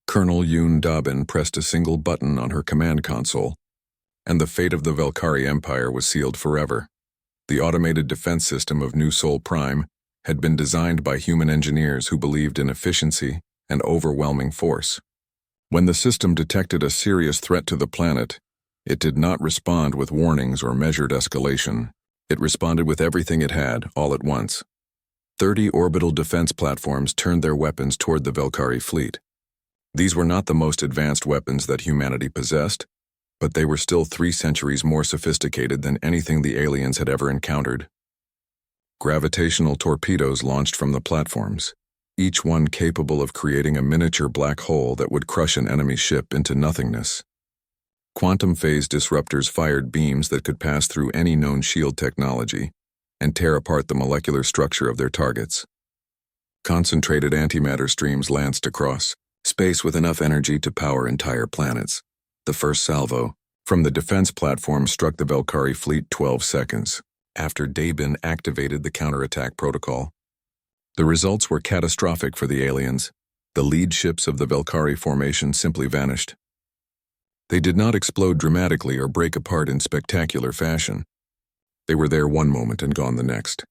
Colonel Yoon Dobbin pressed a single button on her command console, and the fate of the Velkari Empire was sealed forever. The automated defense system of New Sol Prime had been designed by human engineers who believed in efficiency and overwhelming force. When the system detected a serious threat to the planet, it did not respond with warnings or measured escalation. It responded with everything it had, all at once. 30 orbital defense platforms turned their weapons toward the Velkari fleet. These were not the most advanced weapons that humanity possessed, but they were still 3 centuries more sophisticated than anything the aliens had ever encountered. Gravitational torpedoes launched from the platforms, each one capable of creating a miniature black hole that would crush an enemy ship into nothingness. Quantum phase disruptors fired beams that could pass through any known shield technology and tear apart the molecular structure of their targets. Concentrated antimatter streams lanced across space with enough energy to power entire planets. The first salvo from the defense platform struck the Velkari fleet 12 seconds after Dabin activated the counterattack protocol. The results were catastrophic for the aliens. The lead ships of the Velkari formation simply vanished. They did not explode dramatically or break apart in spectacular fashion. They were there one moment and gone the next,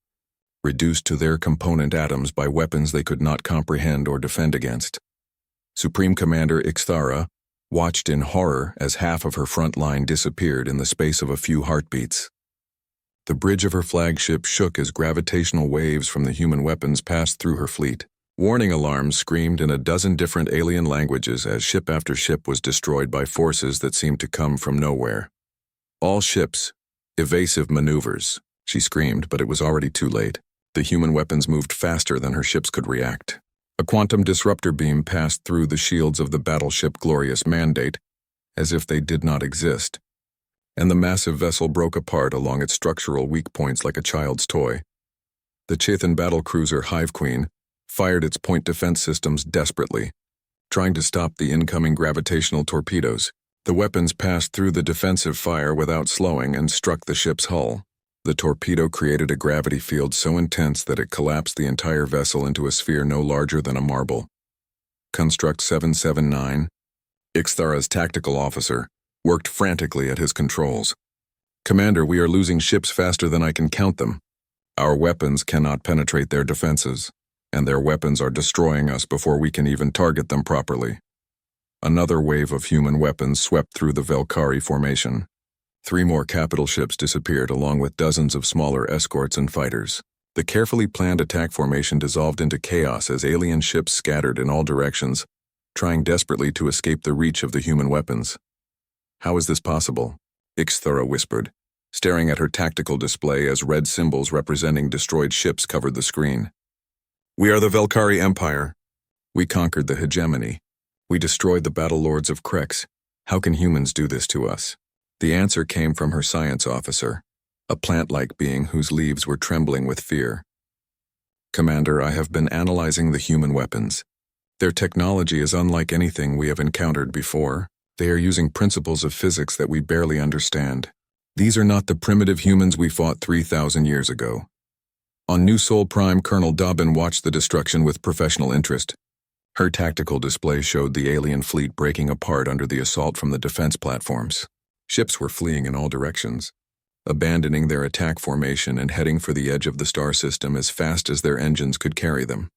reduced to their component atoms by weapons they could not comprehend or defend against. Supreme Commander Ixthara watched in horror as half of her front line disappeared in the space of a few heartbeats. The bridge of her flagship shook as gravitational waves from the human weapons passed through her fleet. Warning alarms screamed in a dozen different alien languages as ship after ship was destroyed by forces that seemed to come from nowhere. All ships, evasive maneuvers, she screamed, but it was already too late. The human weapons moved faster than her ships could react. A quantum disruptor beam passed through the shields of the battleship Glorious Mandate, as if they did not exist, and the massive vessel broke apart along its structural weak points like a child's toy. The Chithan battlecruiser Hive Queen fired its point defense systems desperately, trying to stop the incoming gravitational torpedoes. The weapons passed through the defensive fire without slowing and struck the ship's hull. The torpedo created a gravity field so intense that it collapsed the entire vessel into a sphere no larger than a marble. Construct 779, Ixthara's tactical officer, worked frantically at his controls. "Commander, we are losing ships faster than I can count them. Our weapons cannot penetrate their defenses, and their weapons are destroying us before we can even target them properly." Another wave of human weapons swept through the Velkari formation. 3 more capital ships disappeared along with dozens of smaller escorts and fighters. The carefully planned attack formation dissolved into chaos as alien ships scattered in all directions, trying desperately to escape the reach of the human weapons. "How is this possible?" Ixthara whispered, staring at her tactical display as red symbols representing destroyed ships covered the screen. "We are the Velkari Empire. We conquered the hegemony. We destroyed the battle lords of Krex. How can humans do this to us?" The answer came from her science officer, a plant-like being whose leaves were trembling with fear. "Commander, I have been analyzing the human weapons. Their technology is unlike anything we have encountered before. They are using principles of physics that we barely understand. These are not the primitive humans we fought 3,000 years ago." On New Sol Prime, Colonel Dobbin watched the destruction with professional interest. Her tactical display showed the alien fleet breaking apart under the assault from the defense platforms. Ships were fleeing in all directions, abandoning their attack formation and heading for the edge of the star system as fast as their engines could carry them.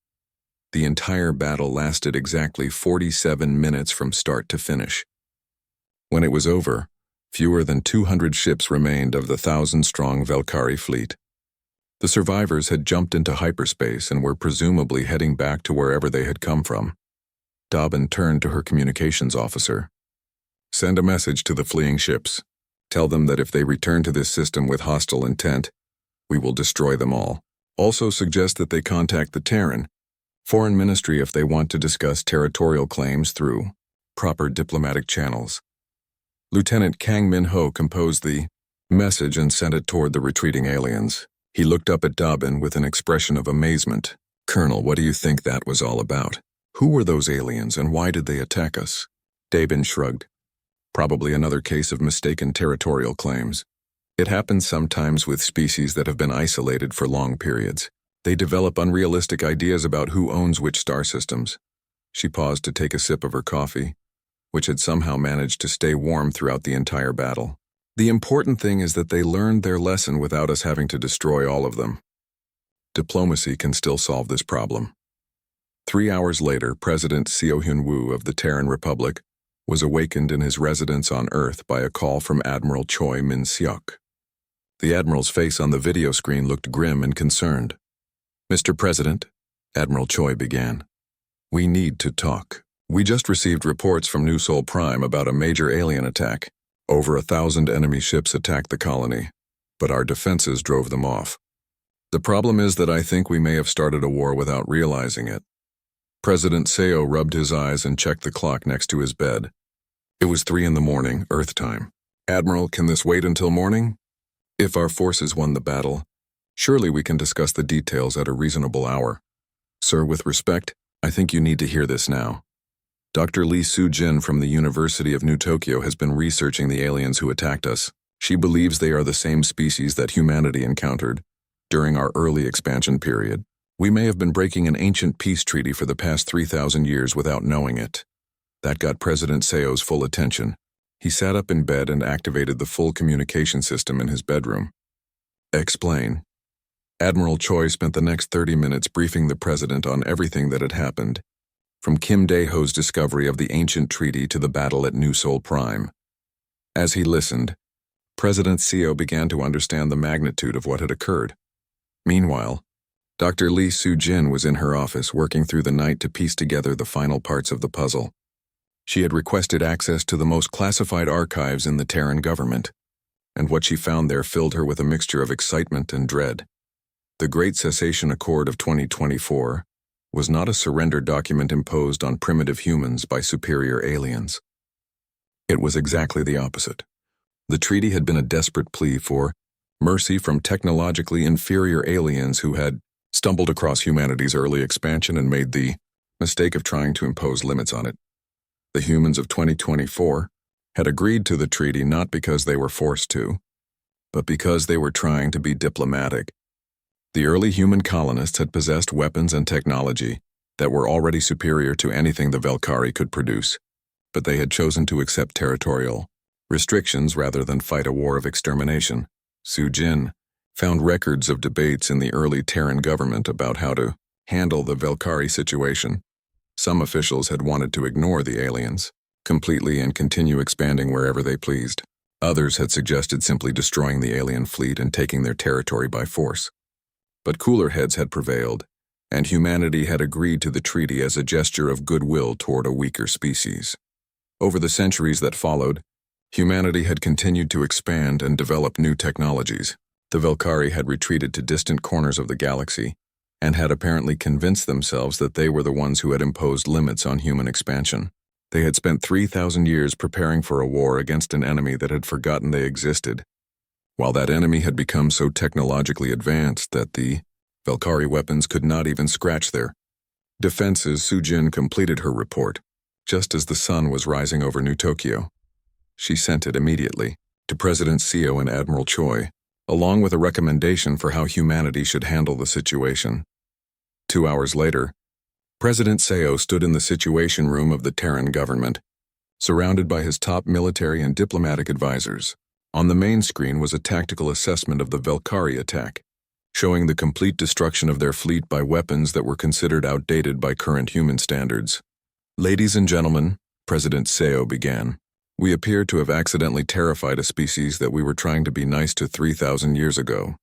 The entire battle lasted exactly 47 minutes from start to finish. When it was over, fewer than 200 ships remained of the 1,000-strong Velkari fleet. The survivors had jumped into hyperspace and were presumably heading back to wherever they had come from. Dobbin turned to her communications officer. "Send a message to the fleeing ships. Tell them that if they return to this system with hostile intent, we will destroy them all. Also suggest that they contact the Terran Foreign Ministry if they want to discuss territorial claims through proper diplomatic channels." Lieutenant Kang Min-ho composed the message and sent it toward the retreating aliens. He looked up at Dobbin with an expression of amazement. "Colonel, what do you think that was all about? Who were those aliens and why did they attack us?" Dobbin shrugged. "Probably another case of mistaken territorial claims. It happens sometimes with species that have been isolated for long periods. They develop unrealistic ideas about who owns which star systems. She paused to take a sip of her coffee, which had somehow managed to stay warm throughout the entire battle. The important thing is that they learned their lesson without us having to destroy all of them. Diplomacy can still solve this problem. 3 hours later, President Seo-Hyun-woo of the Terran Republic was awakened in his residence on Earth by a call from Admiral Choi Min-seok. The Admiral's face on the video screen looked grim and concerned. "Mr. President," Admiral Choi began, "we need to talk. We just received reports from New Sol Prime about a major alien attack. Over 1,000 enemy ships attacked the colony, but our defenses drove them off. The problem is that I think we may have started a war without realizing it." President Seo rubbed his eyes and checked the clock next to his bed. It was 3 in the morning, Earth time. "Admiral, can this wait until morning? If our forces won the battle, surely we can discuss the details at a reasonable hour. Sir, with respect, I think you need to hear this now. Dr. Lee Soo-jin from the University of New Tokyo has been researching the aliens who attacked us. She believes they are the same species that humanity encountered during our early expansion period. We may have been breaking an ancient peace treaty for the past 3,000 years without knowing it." That got President Seo's full attention. He sat up in bed and activated the full communication system in his bedroom. "Explain." Admiral Choi spent the next 30 minutes briefing the president on everything that had happened, from Kim Dae-ho's discovery of the ancient treaty to the battle at New Sol Prime. As he listened, President Seo began to understand the magnitude of what had occurred. Meanwhile, Dr. Lee Soo-jin was in her office working through the night to piece together the final parts of the puzzle. She had requested access to the most classified archives in the Terran government, and what she found there filled her with a mixture of excitement and dread. The Great Cessation Accord of 2024 was not a surrender document imposed on primitive humans by superior aliens. It was exactly the opposite. The treaty had been a desperate plea for mercy from technologically inferior aliens who had stumbled across humanity's early expansion and made the mistake of trying to impose limits on it. The humans of 2024 had agreed to the treaty not because they were forced to, but because they were trying to be diplomatic. The early human colonists had possessed weapons and technology that were already superior to anything the Velkari could produce, but they had chosen to accept territorial restrictions rather than fight a war of extermination. Soo-jin found records of debates in the early Terran government about how to handle the Velkari situation. Some officials had wanted to ignore the aliens completely and continue expanding wherever they pleased. Others had suggested simply destroying the alien fleet and taking their territory by force. But cooler heads had prevailed, and humanity had agreed to the treaty as a gesture of goodwill toward a weaker species. Over the centuries that followed, humanity had continued to expand and develop new technologies. The Velkari had retreated to distant corners of the galaxy and had apparently convinced themselves that they were the ones who had imposed limits on human expansion. They had spent 3,000 years preparing for a war against an enemy that had forgotten they existed, while that enemy had become so technologically advanced that the Velkari weapons could not even scratch their defenses. Soo-jin completed her report just as the sun was rising over New Tokyo. She sent it immediately to President Seo and Admiral Choi, along with a recommendation for how humanity should handle the situation. 2 hours later, President Seo stood in the Situation Room of the Terran government, surrounded by his top military and diplomatic advisors. On the main screen was a tactical assessment of the Velkari attack, showing the complete destruction of their fleet by weapons that were considered outdated by current human standards. "Ladies and gentlemen," President Seo began, "we appear to have accidentally terrified a species that we were trying to be nice to 3,000 years ago.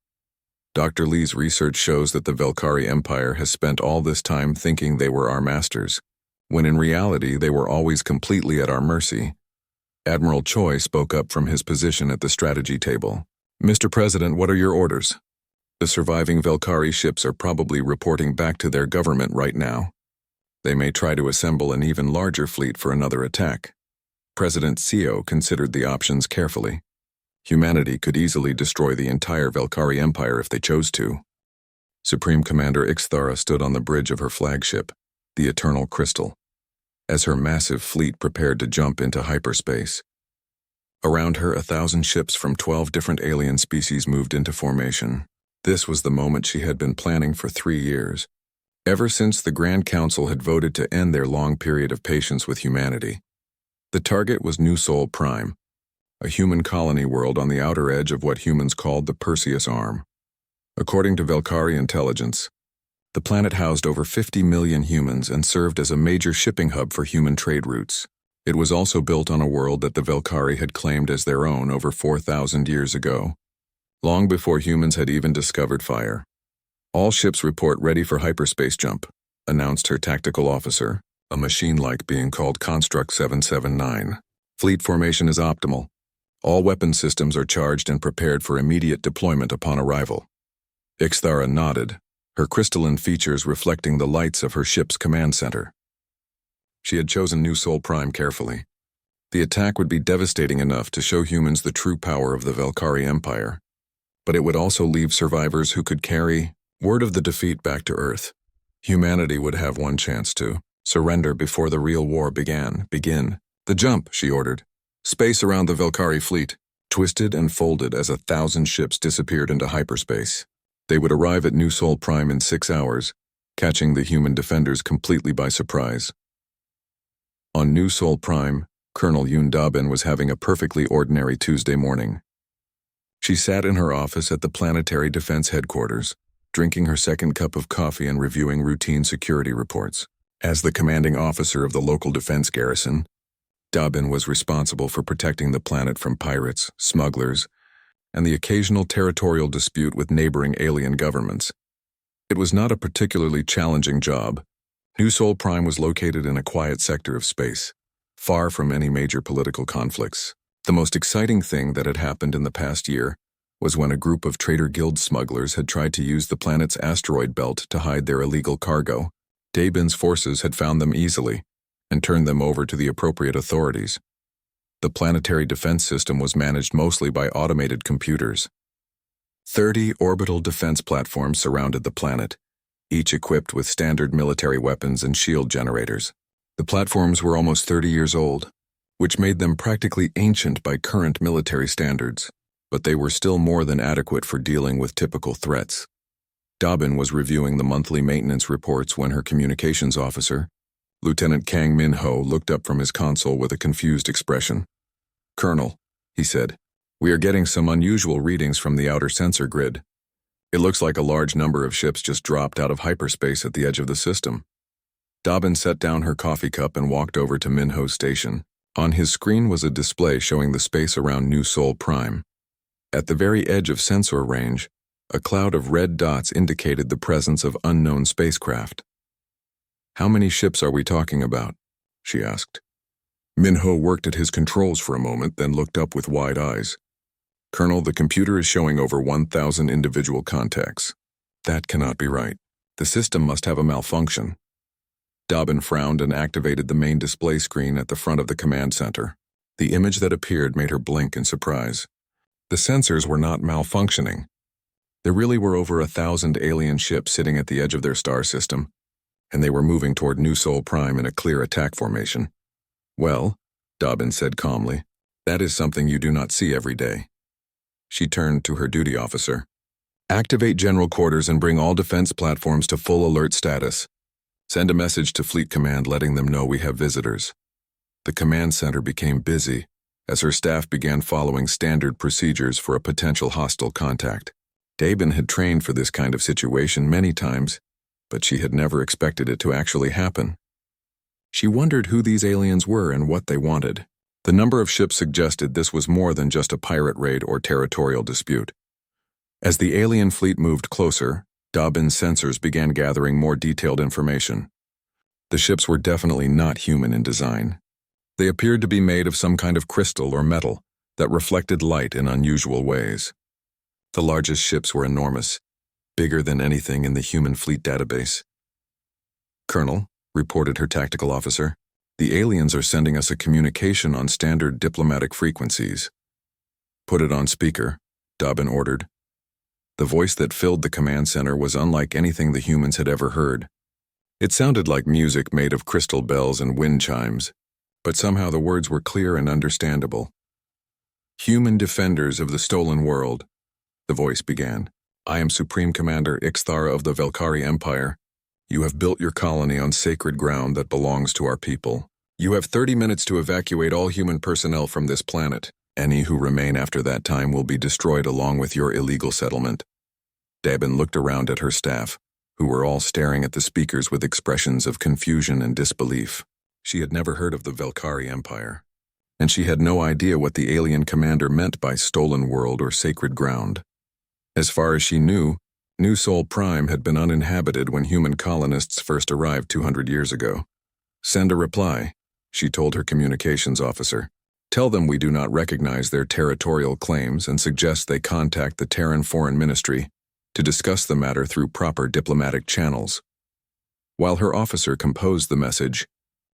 Dr. Lee's research shows that the Velkari Empire has spent all this time thinking they were our masters, when in reality they were always completely at our mercy." Admiral Choi spoke up from his position at the strategy table. "Mr. President, what are your orders? The surviving Velkari ships are probably reporting back to their government right now. They may try to assemble an even larger fleet for another attack." President Seo considered the options carefully. Humanity could easily destroy the entire Velkari Empire if they chose to. Supreme Commander Ixthara stood on the bridge of her flagship, the Eternal Crystal, as her massive fleet prepared to jump into hyperspace. Around her, 1,000 ships from 12 different alien species moved into formation. This was the moment she had been planning for 3 years. Ever since the Grand Council had voted to end their long period of patience with humanity, the target was New Sol Prime, a human colony world on the outer edge of what humans called the Perseus Arm. According to Velkari intelligence, the planet housed over 50 million humans and served as a major shipping hub for human trade routes. It was also built on a world that the Velkari had claimed as their own over 4,000 years ago, long before humans had even discovered fire. "All ships report ready for hyperspace jump," announced her tactical officer, a machine-like being called Construct 779. "Fleet formation is optimal. All weapon systems are charged and prepared for immediate deployment upon arrival." Ixthara nodded, her crystalline features reflecting the lights of her ship's command center. She had chosen New Sol Prime carefully. The attack would be devastating enough to show humans the true power of the Velkari Empire, but it would also leave survivors who could carry word of the defeat back to Earth. Humanity would have one chance to surrender before the real war began. "Begin the jump," she ordered. Space around the Velkari fleet twisted and folded as 1,000 ships disappeared into hyperspace. They would arrive at New Sol Prime in 6 hours, catching the human defenders completely by surprise. On New Sol Prime, Colonel Yoon Dabin was having a perfectly ordinary Tuesday morning. She sat in her office at the Planetary Defense Headquarters, drinking her second cup of coffee and reviewing routine security reports. As the commanding officer of the local defense garrison, Dabin was responsible for protecting the planet from pirates, smugglers, and the occasional territorial dispute with neighboring alien governments. It was not a particularly challenging job. New Sol Prime was located in a quiet sector of space, far from any major political conflicts. The most exciting thing that had happened in the past year was when a group of Trader Guild smugglers had tried to use the planet's asteroid belt to hide their illegal cargo. Dabin's forces had found them easily and turned them over to the appropriate authorities. The planetary defense system was managed mostly by automated computers. 30 orbital defense platforms surrounded the planet, each equipped with standard military weapons and shield generators. The platforms were almost 30 years old, which made them practically ancient by current military standards, but they were still more than adequate for dealing with typical threats. Dabin was reviewing the monthly maintenance reports when her communications officer, Lieutenant Kang Min-ho, looked up from his console with a confused expression. "Colonel," he said, "we are getting some unusual readings from the outer sensor grid. It looks like a large number of ships just dropped out of hyperspace at the edge of the system." Dabin set down her coffee cup and walked over to Min-ho's station. On his screen was a display showing the space around New Sol Prime. At the very edge of sensor range, a cloud of red dots indicated the presence of unknown spacecraft. "How many ships are we talking about?" she asked. Min-ho worked at his controls for a moment, then looked up with wide eyes. "Colonel, the computer is showing over 1,000 individual contacts. That cannot be right. The system must have a malfunction." Dabin frowned and activated the main display screen at the front of the command center. The image that appeared made her blink in surprise. The sensors were not malfunctioning. There really were over 1,000 alien ships sitting at the edge of their star system, and they were moving toward New Sol Prime in a clear attack formation. "Well," Dabin said calmly, "that is something you do not see every day." She turned to her duty officer. "Activate general quarters and bring all defense platforms to full alert status. Send a message to Fleet Command letting them know we have visitors." The command center became busy as her staff began following standard procedures for a potential hostile contact. Dabin had trained for this kind of situation many times, but she had never expected it to actually happen. She wondered who these aliens were and what they wanted. The number of ships suggested this was more than just a pirate raid or territorial dispute. As the alien fleet moved closer, Dabin's sensors began gathering more detailed information. The ships were definitely not human in design. They appeared to be made of some kind of crystal or metal that reflected light in unusual ways. The largest ships were enormous, bigger than anything in the human fleet database. "Colonel," reported her tactical officer, "the aliens are sending us a communication on standard diplomatic frequencies." "Put it on speaker," Dabin ordered. The voice that filled the command center was unlike anything the humans had ever heard. It sounded like music made of crystal bells and wind chimes, but somehow the words were clear and understandable. "Human defenders of the stolen world," the voice began. "I am Supreme Commander Ixthara of the Velkari Empire. You have built your colony on sacred ground that belongs to our people. You have 30 minutes to evacuate all human personnel from this planet. Any who remain after that time will be destroyed along with your illegal settlement." Dabin looked around at her staff, who were all staring at the speakers with expressions of confusion and disbelief. She had never heard of the Velkari Empire, and she had no idea what the alien commander meant by stolen world or sacred ground. As far as she knew, New Sol Prime had been uninhabited when human colonists first arrived 200 years ago. "Send a reply," she told her communications officer. "Tell them we do not recognize their territorial claims and suggest they contact the Terran Foreign Ministry to discuss the matter through proper diplomatic channels." While her officer composed the message,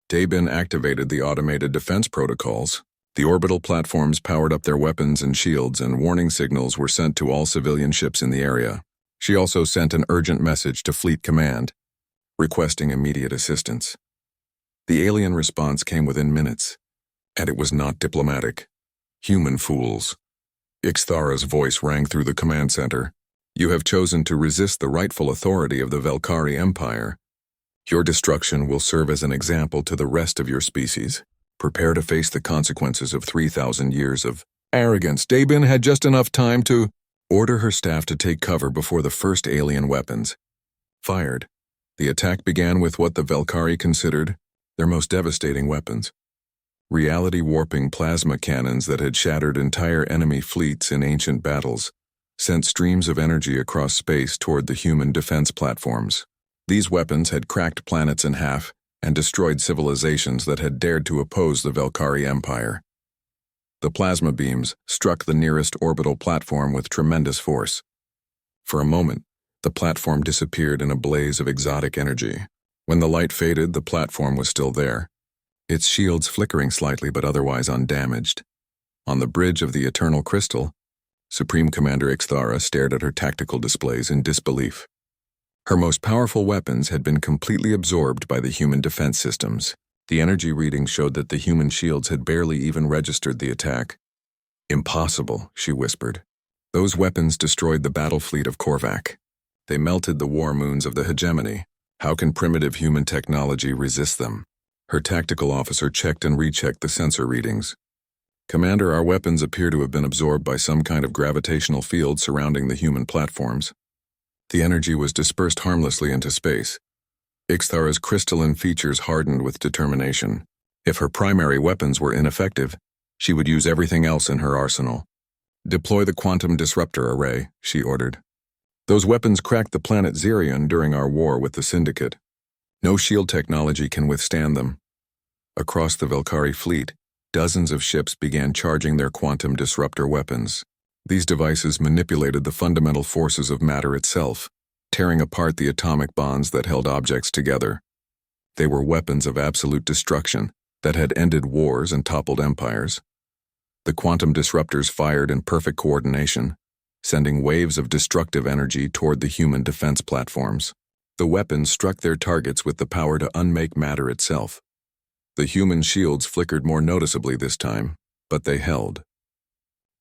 Dabin activated the automated defense protocols. The orbital platforms powered up their weapons and shields, and warning signals were sent to all civilian ships in the area. She also sent an urgent message to Fleet Command, requesting immediate assistance. The alien response came within minutes, and it was not diplomatic. "Human fools." Ixthara's voice rang through the command center. "You have chosen to resist the rightful authority of the Velkari Empire. Your destruction will serve as an example to the rest of your species. Prepare to face the consequences of 3,000 years of arrogance." Dabin had just enough time to order her staff to take cover before the first alien weapons fired. The attack began with what the Velkari considered their most devastating weapons: reality-warping plasma cannons that had shattered entire enemy fleets in ancient battles, sent streams of energy across space toward the human defense platforms. These weapons had cracked planets in half and destroyed civilizations that had dared to oppose the Velkari Empire. The plasma beams struck the nearest orbital platform with tremendous force. For a moment, the platform disappeared in a blaze of exotic energy. When the light faded, the platform was still there, its shields flickering slightly but otherwise undamaged. On the bridge of the Eternal Crystal, Supreme Commander Ixthara stared at her tactical displays in disbelief. Her most powerful weapons had been completely absorbed by the human defense systems. The energy readings showed that the human shields had barely even registered the attack. "Impossible," she whispered. "Those weapons destroyed the battle fleet of Korvac. They melted the war moons of the hegemony. How can primitive human technology resist them?" Her tactical officer checked and rechecked the sensor readings. "Commander, our weapons appear to have been absorbed by some kind of gravitational field surrounding the human platforms. The energy was dispersed harmlessly into space." Ixthara's crystalline features hardened with determination. If her primary weapons were ineffective, she would use everything else in her arsenal. "Deploy the quantum disruptor array," she ordered. "Those weapons cracked the planet Xerion during our war with the Syndicate. No shield technology can withstand them." Across the Velkari fleet, dozens of ships began charging their quantum disruptor weapons. These devices manipulated the fundamental forces of matter itself, tearing apart the atomic bonds that held objects together. They were weapons of absolute destruction that had ended wars and toppled empires. The quantum disruptors fired in perfect coordination, sending waves of destructive energy toward the human defense platforms. The weapons struck their targets with the power to unmake matter itself. The human shields flickered more noticeably this time, but they held.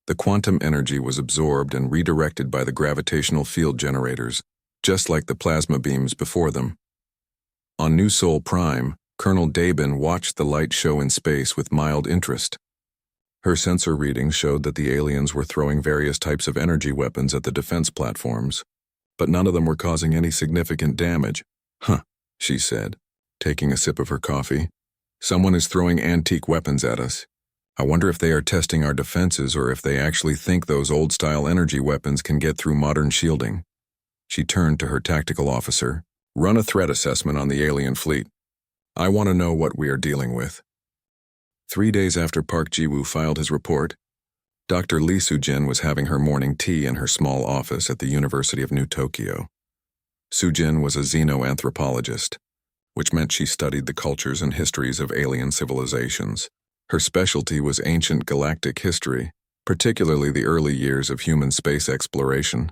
The quantum energy was absorbed and redirected by the gravitational field generators, just like the plasma beams before them. On New Sol Prime, Colonel Dabin watched the light show in space with mild interest. Her sensor readings showed that the aliens were throwing various types of energy weapons at the defense platforms, but none of them were causing any significant damage. "Huh," she said, taking a sip of her coffee. "Someone is throwing antique weapons at us. I wonder if they are testing our defenses or if they actually think those old-style energy weapons can get through modern shielding." She turned to her tactical officer. "Run a threat assessment on the alien fleet. I want to know what we are dealing with." 3 days after Park Ji-woo filed his report, Dr. Lee Soo-jin was having her morning tea in her small office at the University of New Tokyo. Soo-jin was a xenoanthropologist, which meant she studied the cultures and histories of alien civilizations. Her specialty was ancient galactic history, particularly the early years of human space exploration.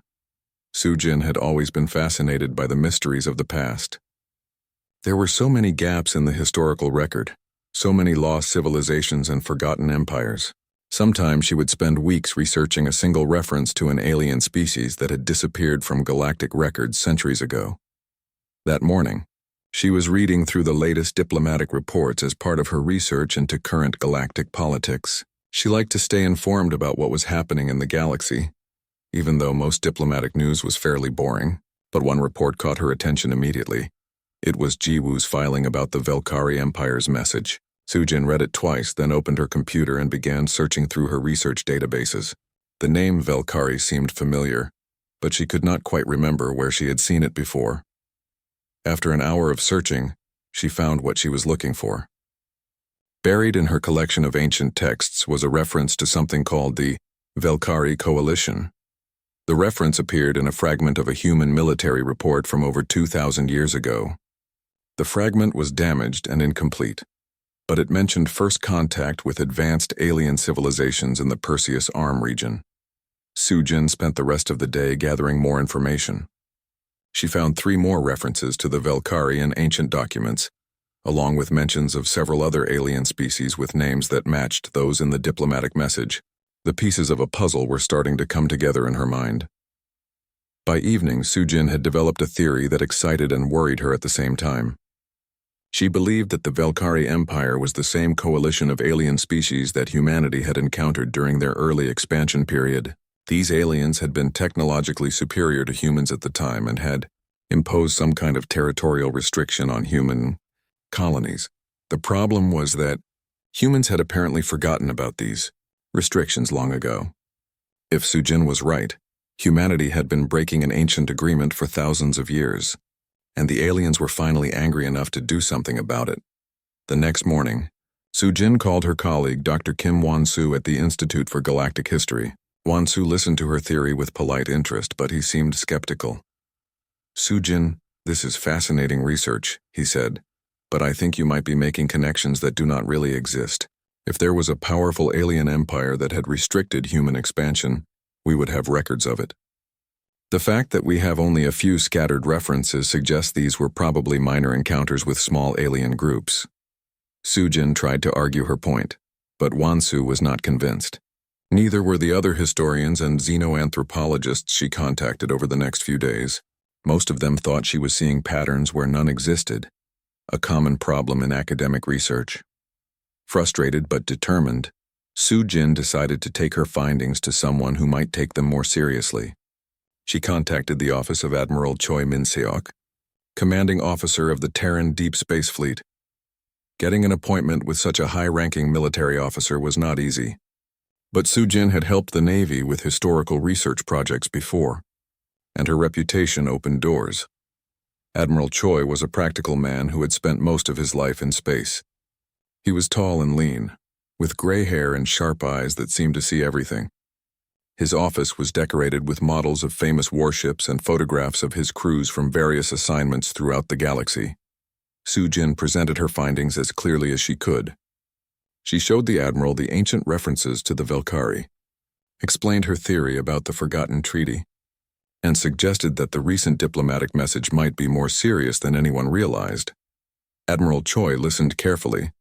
Soo-jin had always been fascinated by the mysteries of the past. There were so many gaps in the historical record, so many lost civilizations and forgotten empires. Sometimes she would spend weeks researching a single reference to an alien species that had disappeared from galactic records centuries ago. That morning, She was reading through the latest diplomatic reports as part of her research into current galactic politics. She liked to stay informed about what was happening in the galaxy, even though most diplomatic news was fairly boring. But one report caught her attention immediately. It was Jiwoo's filing about the Velkari Empire's message. Sujin read it twice, then opened her computer and began searching through her research databases. The name Velkari seemed familiar, but she could not quite remember where she had seen it before. After an hour of searching, she found what she was looking for. Buried in her collection of ancient texts was a reference to something called the Velkari Coalition. The reference appeared in a fragment of a human military report from over 2,000 years ago. The fragment was damaged and incomplete, but it mentioned first contact with advanced alien civilizations in the Perseus Arm region. Sujin spent the rest of the day gathering more information. She found 3 more references to the Velkari in ancient documents, along with mentions of several other alien species with names that matched those in the diplomatic message. The pieces of a puzzle were starting to come together in her mind. By evening, Sujin had developed a theory that excited and worried her at the same time. She believed that the Velkari Empire was the same coalition of alien species that humanity had encountered during their early expansion period. These aliens had been technologically superior to humans at the time and had imposed some kind of territorial restriction on human colonies. The problem was that humans had apparently forgotten about these restrictions long ago. If Sujin was right, humanity had been breaking an ancient agreement for thousands of years, and the aliens were finally angry enough to do something about it. The next morning, Sujin called her colleague Dr. Kim Won-soo at the Institute for Galactic History. Won-soo listened to her theory with polite interest, but he seemed skeptical. "Sujin, this is fascinating research," he said, "but I think you might be making connections that do not really exist. If there was a powerful alien empire that had restricted human expansion, we would have records of it. The fact that we have only a few scattered references suggests these were probably minor encounters with small alien groups." Sujin tried to argue her point, but Won-soo was not convinced. Neither were the other historians and xenoanthropologists she contacted over the next few days. Most of them thought she was seeing patterns where none existed, a common problem in academic research. Frustrated but determined, Sujin decided to take her findings to someone who might take them more seriously. She contacted the office of Admiral Choi Min-seok, commanding officer of the Terran Deep Space Fleet. Getting an appointment with such a high-ranking military officer was not easy. But Sujin had helped the Navy with historical research projects before, and her reputation opened doors. Admiral Choi was a practical man who had spent most of his life in space. He was tall and lean, with gray hair and sharp eyes that seemed to see everything. His office was decorated with models of famous warships and photographs of his crews from various assignments throughout the galaxy. Sujin presented her findings as clearly as she could. She showed the Admiral the ancient references to the Velkari, explained her theory about the Forgotten Treaty, and suggested that the recent diplomatic message might be more serious than anyone realized. Admiral Choi listened carefully,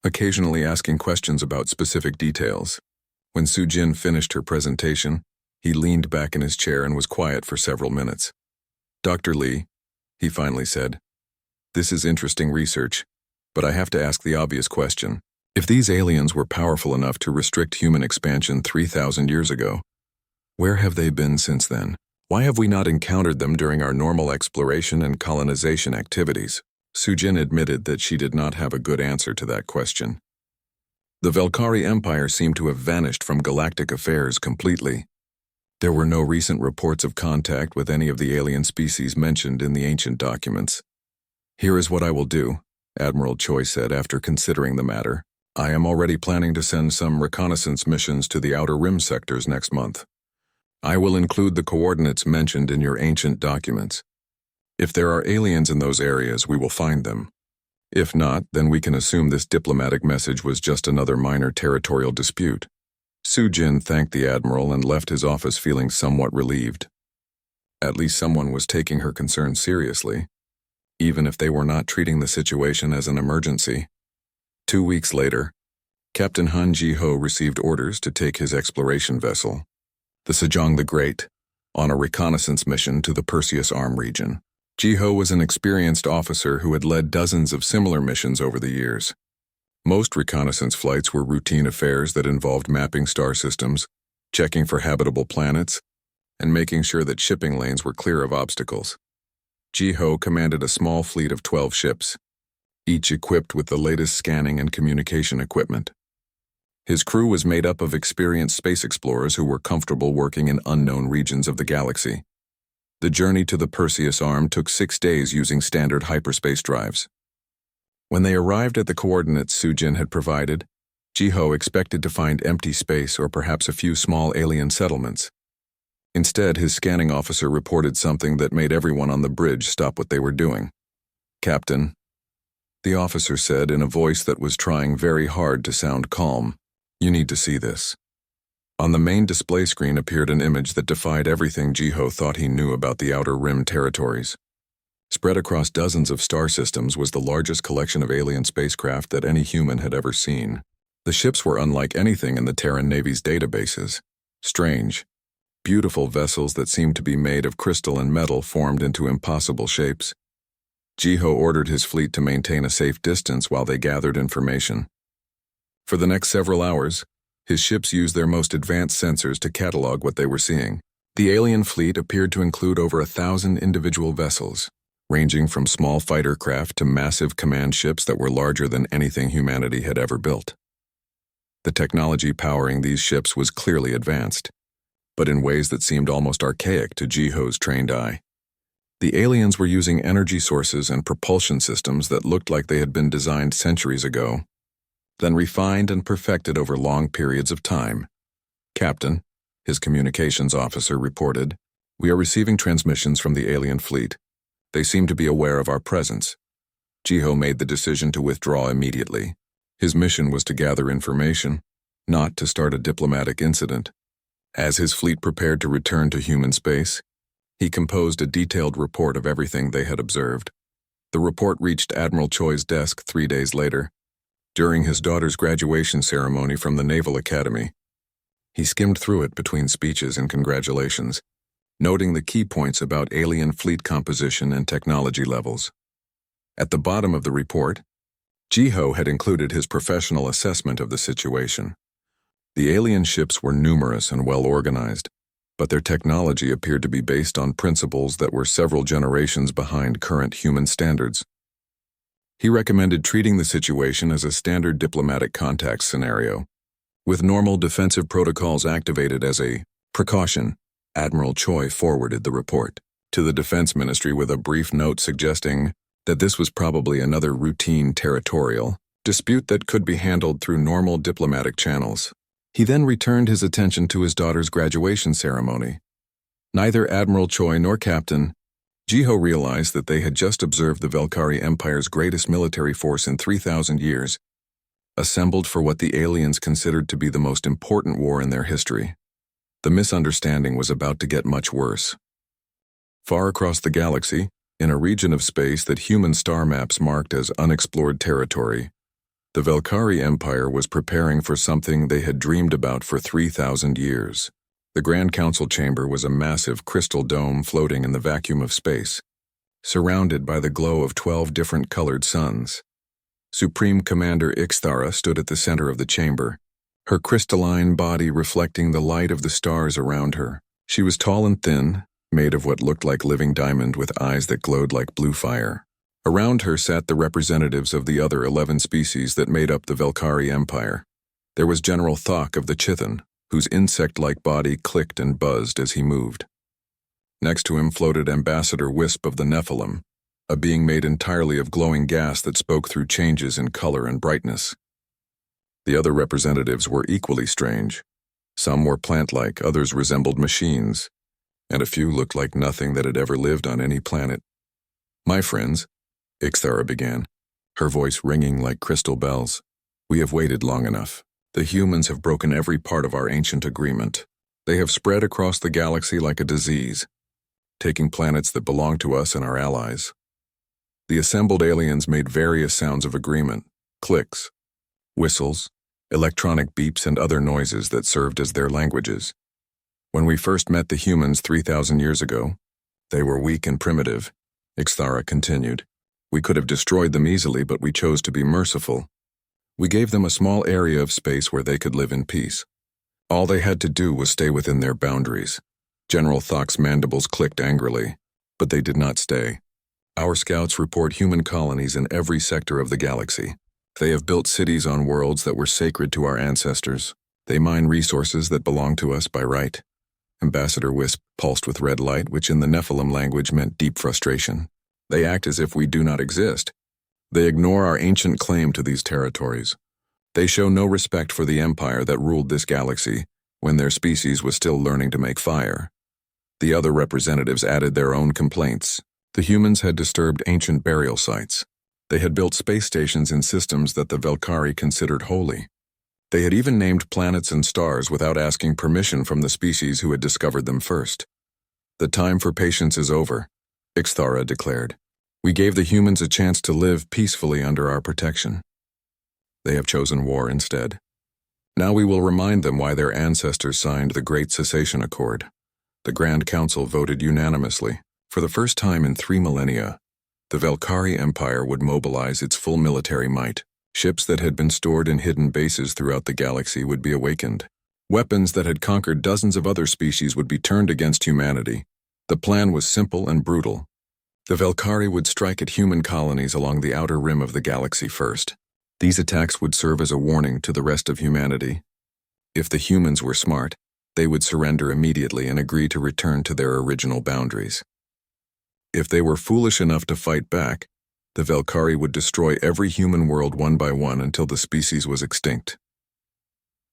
occasionally asking questions about specific details. When Sujin finished her presentation, he leaned back in his chair and was quiet for several minutes. "Dr. Lee," he finally said, "this is interesting research, but I have to ask the obvious question. If these aliens were powerful enough to restrict human expansion 3,000 years ago, where have they been since then? Why have we not encountered them during our normal exploration and colonization activities?" Sujin admitted that she did not have a good answer to that question. The Velkari Empire seemed to have vanished from galactic affairs completely. There were no recent reports of contact with any of the alien species mentioned in the ancient documents. "Here is what I will do," Admiral Choi said after considering the matter. "I am already planning to send some reconnaissance missions to the Outer Rim sectors next month. I will include the coordinates mentioned in your ancient documents. If there are aliens in those areas, we will find them. If not, then we can assume this diplomatic message was just another minor territorial dispute." Sujin thanked the Admiral and left his office feeling somewhat relieved. At least someone was taking her concerns seriously, even if they were not treating the situation as an emergency. 2 weeks later, Captain Han Ji-ho received orders to take his exploration vessel, the Sejong the Great, on a reconnaissance mission to the Perseus Arm region. Jiho was an experienced officer who had led dozens of similar missions over the years. Most reconnaissance flights were routine affairs that involved mapping star systems, checking for habitable planets, and making sure that shipping lanes were clear of obstacles. Jiho commanded a small fleet of 12 ships, each equipped with the latest scanning and communication equipment. His crew was made up of experienced space explorers who were comfortable working in unknown regions of the galaxy. The journey to the Perseus Arm took 6 days using standard hyperspace drives. When they arrived at the coordinates Sujin had provided, Jiho expected to find empty space or perhaps a few small alien settlements. Instead, his scanning officer reported something that made everyone on the bridge stop what they were doing. "Captain," the officer said in a voice that was trying very hard to sound calm, "you need to see this." On the main display screen appeared an image that defied everything Jiho thought he knew about the Outer Rim territories. Spread across dozens of star systems was the largest collection of alien spacecraft that any human had ever seen. The ships were unlike anything in the Terran Navy's databases. Strange, beautiful vessels that seemed to be made of crystal and metal formed into impossible shapes. Jiho ordered his fleet to maintain a safe distance while they gathered information. For the next several hours, his ships used their most advanced sensors to catalog what they were seeing. The alien fleet appeared to include over 1,000 individual vessels, ranging from small fighter craft to massive command ships that were larger than anything humanity had ever built. The technology powering these ships was clearly advanced, but in ways that seemed almost archaic to Jiho's trained eye. The aliens were using energy sources and propulsion systems that looked like they had been designed centuries ago, then refined and perfected over long periods of time. "Captain," his communications officer reported, "we are receiving transmissions from the alien fleet. They seem to be aware of our presence." Jiho made the decision to withdraw immediately. His mission was to gather information, not to start a diplomatic incident. As his fleet prepared to return to human space, he composed a detailed report of everything they had observed. The report reached Admiral Choi's desk 3 days later, during his daughter's graduation ceremony from the Naval Academy. He skimmed through it between speeches and congratulations, noting the key points about alien fleet composition and technology levels. At the bottom of the report, Jiho had included his professional assessment of the situation. The alien ships were numerous and well organized, but their technology appeared to be based on principles that were several generations behind current human standards. He recommended treating the situation as a standard diplomatic contact scenario, with normal defensive protocols activated as a precaution. Admiral Choi forwarded the report to the Defense Ministry with a brief note suggesting that this was probably another routine territorial dispute that could be handled through normal diplomatic channels. He then returned his attention to his daughter's graduation ceremony. Neither Admiral Choi nor Captain Jiho realized that they had just observed the Velkari Empire's greatest military force in 3,000 years, assembled for what the aliens considered to be the most important war in their history. The misunderstanding was about to get much worse. Far across the galaxy, in a region of space that human star maps marked as unexplored territory, the Velkari Empire was preparing for something they had dreamed about for 3,000 years. The Grand Council chamber was a massive crystal dome floating in the vacuum of space, surrounded by the glow of 12 different colored suns. Supreme Commander Ixthara stood at the center of the chamber, her crystalline body reflecting the light of the stars around her. She was tall and thin, made of what looked like living diamond with eyes that glowed like blue fire. Around her sat the representatives of the other 11 species that made up the Velkari Empire. There was General Thok of the Chithan, whose insect-like body clicked and buzzed as he moved. Next to him floated Ambassador Wisp of the Nephilim, a being made entirely of glowing gas that spoke through changes in color and brightness. The other representatives were equally strange. Some were plant-like, others resembled machines, and a few looked like nothing that had ever lived on any planet. "My friends," Ixthara began, her voice ringing like crystal bells, "we have waited long enough. The humans have broken every part of our ancient agreement. They have spread across the galaxy like a disease, taking planets that belong to us and our allies." The assembled aliens made various sounds of agreement, clicks, whistles, electronic beeps, and other noises that served as their languages. When we first met the humans 3,000 years ago, they were weak and primitive, Ixthara continued. We could have destroyed them easily, but we chose to be merciful. We gave them a small area of space where they could live in peace. All they had to do was stay within their boundaries. General Thok's mandibles clicked angrily, but they did not stay. Our scouts report human colonies in every sector of the galaxy. They have built cities on worlds that were sacred to our ancestors. They mine resources that belong to us by right. Ambassador Wisp pulsed with red light, which in the Nephilim language meant deep frustration. They act as if we do not exist. They ignore our ancient claim to these territories. They show no respect for the empire that ruled this galaxy when their species was still learning to make fire. The other representatives added their own complaints. The humans had disturbed ancient burial sites. They had built space stations in systems that the Velkari considered holy. They had even named planets and stars without asking permission from the species who had discovered them first. The time for patience is over, Ixthara declared. We gave the humans a chance to live peacefully under our protection. They have chosen war instead. Now we will remind them why their ancestors signed the Great Cessation Accord. The Grand Council voted unanimously. For the first time in 3 millennia, the Velkari Empire would mobilize its full military might. Ships that had been stored in hidden bases throughout the galaxy would be awakened. Weapons that had conquered dozens of other species would be turned against humanity. The plan was simple and brutal. The Velkari would strike at human colonies along the outer rim of the galaxy first. These attacks would serve as a warning to the rest of humanity. If the humans were smart, they would surrender immediately and agree to return to their original boundaries. If they were foolish enough to fight back, the Velkari would destroy every human world one by one until the species was extinct.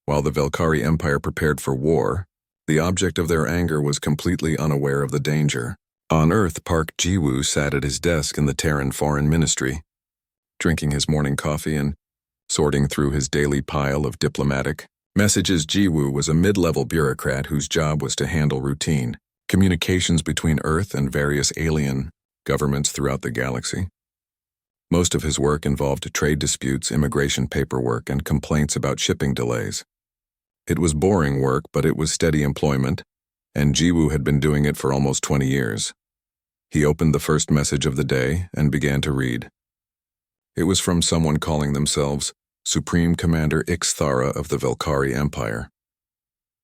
While the Velkari Empire prepared for war, the object of their anger was completely unaware of the danger. On Earth, Park Jiwoo sat at his desk in the Terran Foreign Ministry, drinking his morning coffee and sorting through his daily pile of diplomatic messages. Jiwoo was a mid-level bureaucrat whose job was to handle routine communications between Earth and various alien governments throughout the galaxy. Most of his work involved trade disputes, immigration paperwork, and complaints about shipping delays. It was boring work, but it was steady employment, and Jiwoo had been doing it for almost 20 years. He opened the first message of the day and began to read. It was from someone calling themselves Supreme Commander Ixthara of the Velkari Empire.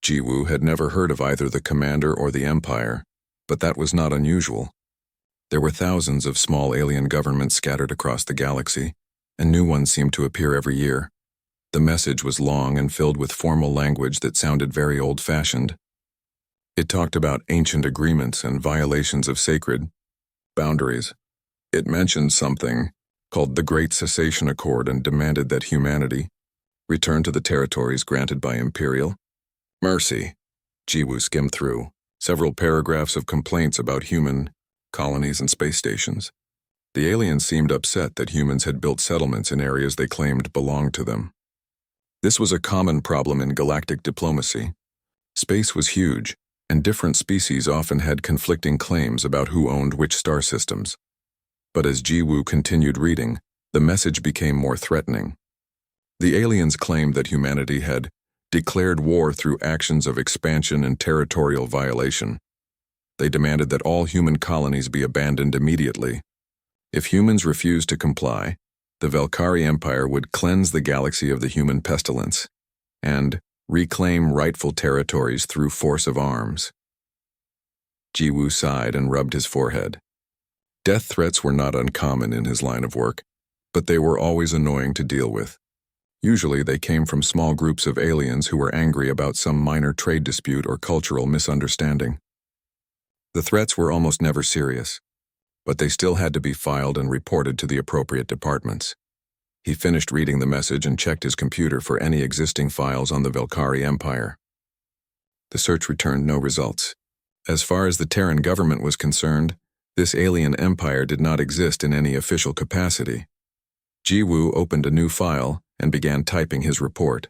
Jiwoo had never heard of either the commander or the empire, but that was not unusual. There were thousands of small alien governments scattered across the galaxy, and new ones seemed to appear every year. The message was long and filled with formal language that sounded very old-fashioned. It talked about ancient agreements and violations of sacred boundaries. It mentioned something called the Great Cessation Accord and demanded that humanity return to the territories granted by Imperial mercy. Jiwoo skimmed through several paragraphs of complaints about human colonies and space stations. The aliens seemed upset that humans had built settlements in areas they claimed belonged to them. This was a common problem in galactic diplomacy. Space was huge, and different species often had conflicting claims about who owned which star systems. But as Jiwoo continued reading, the message became more threatening. The aliens claimed that humanity had declared war through actions of expansion and territorial violation. They demanded that all human colonies be abandoned immediately. If humans refused to comply, the Velkari Empire would cleanse the galaxy of the human pestilence and reclaim rightful territories through force of arms. Jiwoo sighed and rubbed his forehead. Death threats were not uncommon in his line of work, but they were always annoying to deal with. Usually they came from small groups of aliens who were angry about some minor trade dispute or cultural misunderstanding. The threats were almost never serious, but they still had to be filed and reported to the appropriate departments. He finished reading the message and checked his computer for any existing files on the Velkari Empire. The search returned no results. As far as the Terran government was concerned, this alien empire did not exist in any official capacity. Jiwoo opened a new file and began typing his report.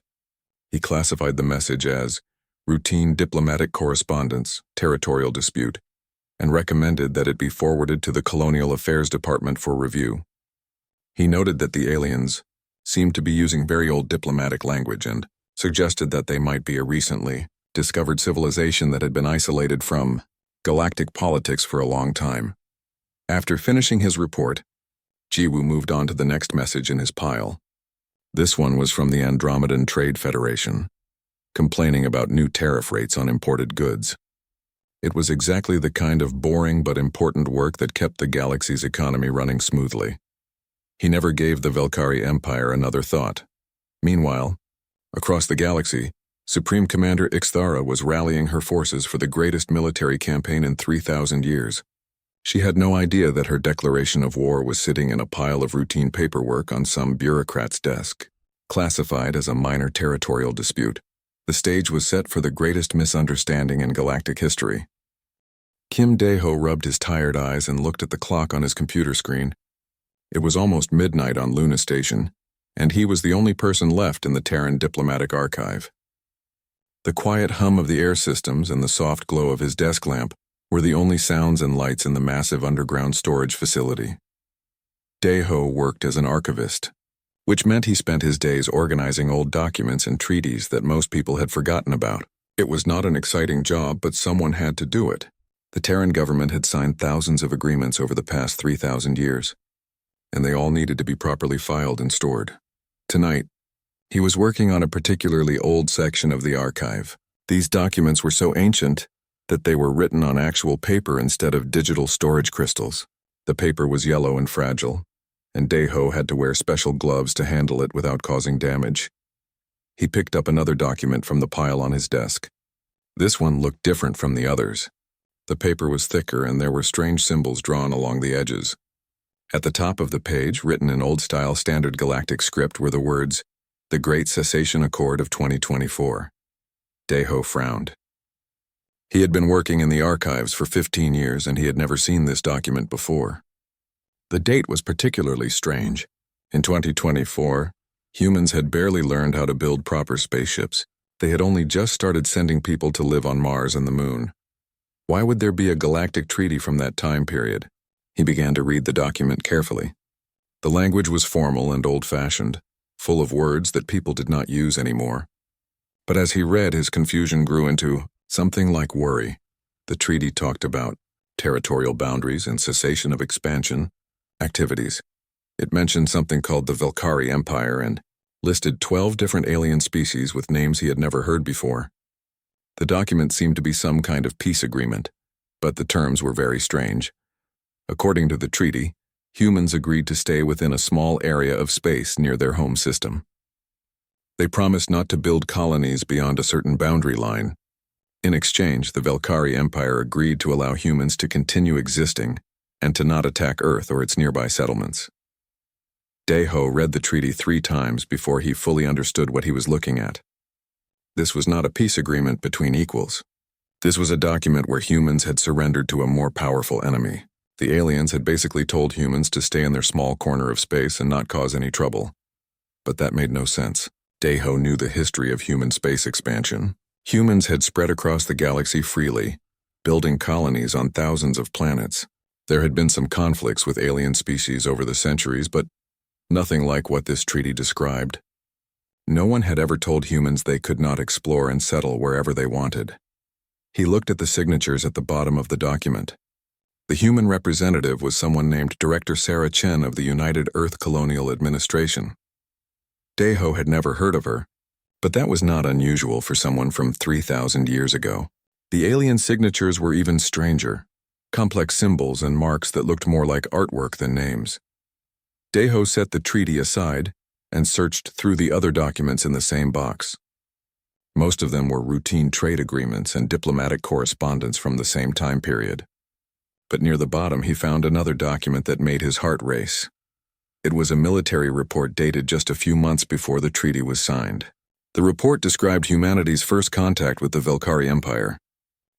He classified the message as routine diplomatic correspondence, territorial dispute, and recommended that it be forwarded to the Colonial Affairs Department for review. He noted that the aliens seemed to be using very old diplomatic language and suggested that they might be a recently discovered civilization that had been isolated from galactic politics for a long time. After finishing his report, Jiwoo moved on to the next message in his pile. This one was from the Andromedan Trade Federation, complaining about new tariff rates on imported goods. It was exactly the kind of boring but important work that kept the galaxy's economy running smoothly. He never gave the Velkari Empire another thought. Meanwhile, across the galaxy, Supreme Commander Ixthara was rallying her forces for the greatest military campaign in 3,000 years. She had no idea that her declaration of war was sitting in a pile of routine paperwork on some bureaucrat's desk. Classified as a minor territorial dispute, the stage was set for the greatest misunderstanding in galactic history. Kim Dae-ho rubbed his tired eyes and looked at the clock on his computer screen. It was almost midnight on Luna Station, and he was the only person left in the Terran diplomatic archive. The quiet hum of the air systems and the soft glow of his desk lamp were the only sounds and lights in the massive underground storage facility. Dae-ho worked as an archivist, which meant he spent his days organizing old documents and treaties that most people had forgotten about. It was not an exciting job, but someone had to do it. The Terran government had signed thousands of agreements over the past 3,000 years, and they all needed to be properly filed and stored. Tonight, he was working on a particularly old section of the archive. These documents were so ancient that they were written on actual paper instead of digital storage crystals. The paper was yellow and fragile, and Dae-ho had to wear special gloves to handle it without causing damage. He picked up another document from the pile on his desk. This one looked different from the others. The paper was thicker and there were strange symbols drawn along the edges. At the top of the page, written in old-style standard galactic script, were the words, "The Great Cessation Accord of 2024. Dae-ho frowned. He had been working in the archives for 15 years and he had never seen this document before. The date was particularly strange. In 2024, humans had barely learned how to build proper spaceships. They had only just started sending people to live on Mars and the Moon. Why would there be a galactic treaty from that time period? He began to read the document carefully. The language was formal and old-fashioned, full of words that people did not use anymore. But as he read, his confusion grew into something like worry. The treaty talked about territorial boundaries and cessation of expansion activities. It mentioned something called the Velkari Empire and listed 12 different alien species with names he had never heard before. The document seemed to be some kind of peace agreement, but the terms were very strange. According to the treaty, humans agreed to stay within a small area of space near their home system. They promised not to build colonies beyond a certain boundary line. In exchange, the Velkari Empire agreed to allow humans to continue existing and to not attack Earth or its nearby settlements. Dae-ho read the treaty 3 times before he fully understood what he was looking at. This was not a peace agreement between equals. This was a document where humans had surrendered to a more powerful enemy. The aliens had basically told humans to stay in their small corner of space and not cause any trouble. But that made no sense. Dae-ho knew the history of human space expansion. Humans had spread across the galaxy freely, building colonies on thousands of planets. There had been some conflicts with alien species over the centuries, but nothing like what this treaty described. No one had ever told humans they could not explore and settle wherever they wanted. He looked at the signatures at the bottom of the document. The human representative was someone named Director Sarah Chen of the United Earth Colonial Administration. Dae-ho had never heard of her, but that was not unusual for someone from 3,000 years ago. The alien signatures were even stranger, complex symbols and marks that looked more like artwork than names. Dae-ho set the treaty aside and searched through the other documents in the same box. Most of them were routine trade agreements and diplomatic correspondence from the same time period. But near the bottom he found another document that made his heart race. It was a military report dated just a few months before the treaty was signed. The report described humanity's first contact with the Velkari Empire.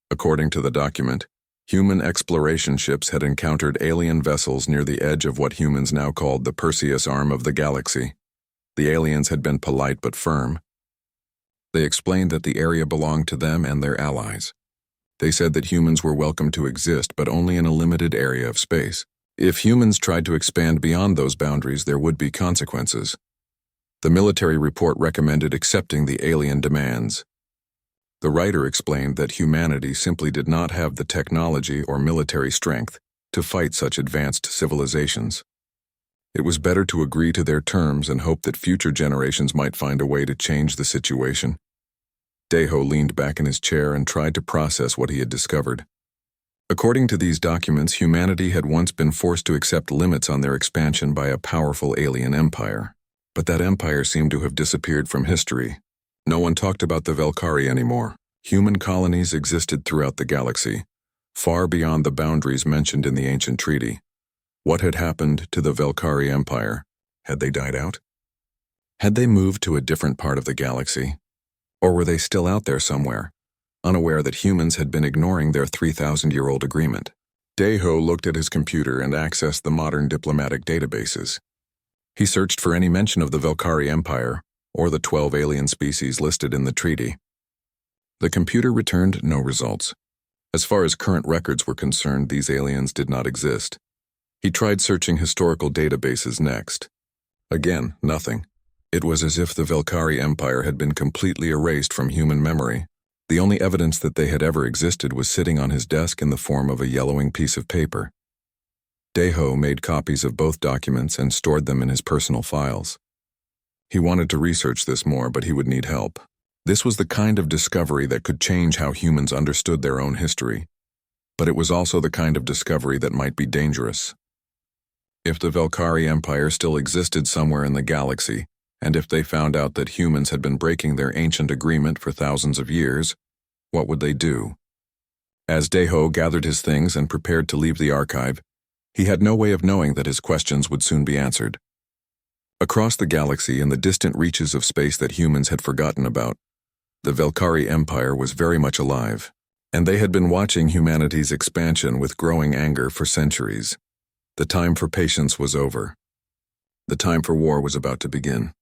According to the document, human exploration ships had encountered alien vessels near the edge of what humans now called the Perseus arm of the galaxy. The aliens had been polite but firm. They explained that the area belonged to them and their allies. They said that humans were welcome to exist, but only in a limited area of space. If humans tried to expand beyond those boundaries, there would be consequences. The military report recommended accepting the alien demands. The writer explained that humanity simply did not have the technology or military strength to fight such advanced civilizations. It was better to agree to their terms and hope that future generations might find a way to change the situation. Daeho leaned back in his chair and tried to process what he had discovered. According to these documents, humanity had once been forced to accept limits on their expansion by a powerful alien empire. But that empire seemed to have disappeared from history. No one talked about the Velkari anymore. Human colonies existed throughout the galaxy, far beyond the boundaries mentioned in the ancient treaty. What had happened to the Velkari Empire? Had they died out? Had they moved to a different part of the galaxy? Or were they still out there somewhere, unaware that humans had been ignoring their 3,000-year-old agreement? Daeho looked at his computer and accessed the modern diplomatic databases. He searched for any mention of the Velkari Empire or the 12 alien species listed in the treaty. The computer returned no results. As far as current records were concerned, these aliens did not exist. He tried searching historical databases next. Again, nothing. It was as if the Velkari Empire had been completely erased from human memory. The only evidence that they had ever existed was sitting on his desk in the form of a yellowing piece of paper. Daeho made copies of both documents and stored them in his personal files. He wanted to research this more, but he would need help. This was the kind of discovery that could change how humans understood their own history. But it was also the kind of discovery that might be dangerous. If the Velkari Empire still existed somewhere in the galaxy, and if they found out that humans had been breaking their ancient agreement for thousands of years, what would they do? As Daeho gathered his things and prepared to leave the archive, he had no way of knowing that his questions would soon be answered. Across the galaxy, in the distant reaches of space that humans had forgotten about, the Velkari Empire was very much alive, and they had been watching humanity's expansion with growing anger for centuries. The time for patience was over. The time for war was about to begin.